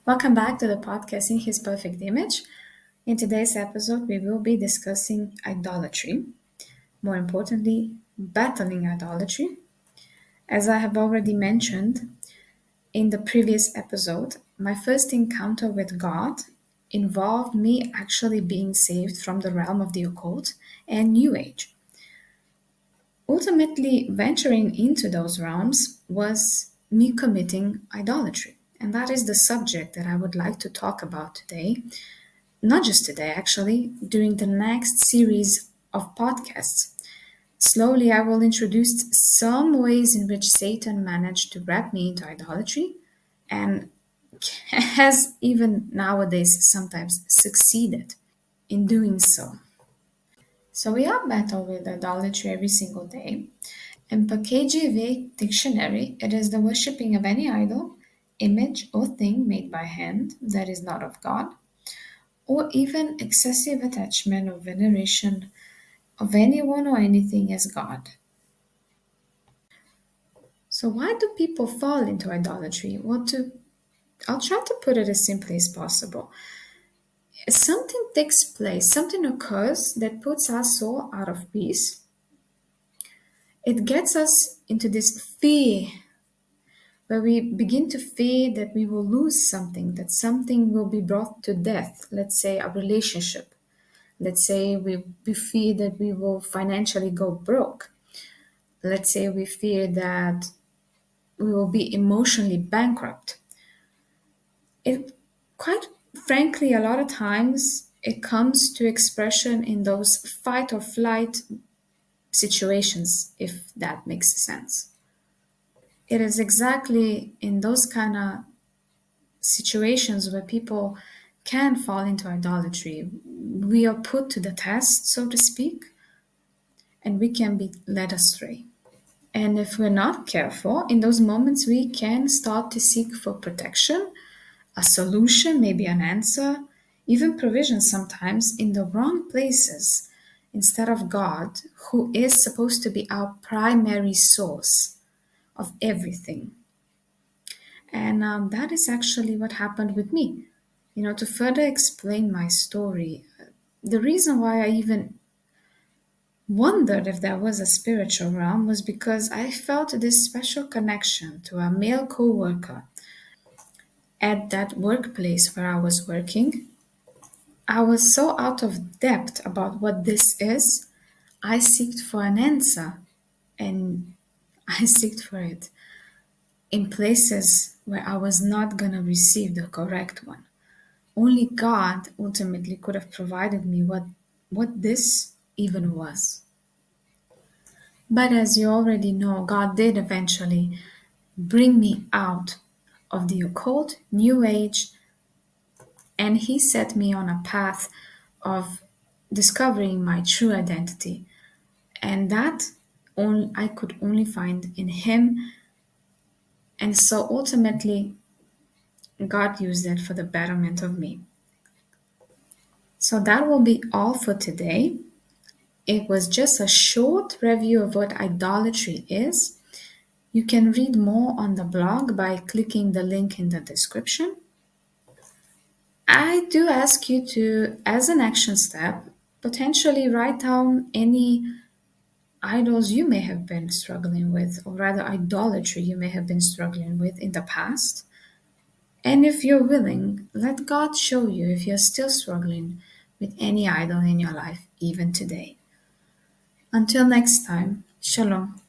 Welcome back to the podcast In His Perfect Image. In today's episode, we will be discussing idolatry. More importantly, battling idolatry. As I have already mentioned in the previous episode, my first encounter with God involved me actually being saved from the realm of the occult and New Age. Ultimately, venturing into those realms was me committing idolatry. And that is the subject that I would like to talk about today. Not just today, actually, during the next series of podcasts. Slowly, I will introduce some ways in which Satan managed to wrap me into idolatry and has even nowadays sometimes succeeded in doing so. So we are battle with idolatry every single day. In the KJV dictionary, it is the worshipping of any idol, image, or thing made by hand that is not of God, or even excessive attachment or veneration of anyone or anything as God. So why do people fall into idolatry? I'll try to put it as simply as possible. Something takes place, something occurs that puts our soul out of peace. It gets us into this fear where we begin to fear that we will lose something, that something will be brought to death, let's say a relationship. Let's say we fear that we will financially go broke. Let's say we fear that we will be emotionally bankrupt. It quite frankly, a lot of times it comes to expression in those fight or flight situations, if that makes sense. It is exactly in those kind of situations where people can fall into idolatry. We are put to the test, so to speak, and we can be led astray. And if we're not careful, in those moments we can start to seek for protection, a solution, maybe an answer, even provision sometimes in the wrong places instead of God, who is supposed to be our primary source of everything. And that is actually what happened with me. To further explain my story, the reason why I even wondered if there was a spiritual realm was because I felt this special connection to a male co-worker at that workplace where I was working. I was so out of depth about what this is. I seeked for an answer, and I seeked for it in places where I was not gonna receive the correct one. Only God ultimately could have provided me what this even was. But as you already know, God did eventually bring me out of the occult, New Age, and He set me on a path of discovering my true identity. And that I could only find in Him. And so ultimately, God used it for the betterment of me. So that will be all for today. It was just a short review of what idolatry is. You can read more on the blog by clicking the link in the description. I do ask you to, as an action step, potentially write down any idols you may have been struggling with, or rather, idolatry you may have been struggling with in the past. And if you're willing, let God show you if you're still struggling with any idol in your life, even today. Until next time, Shalom.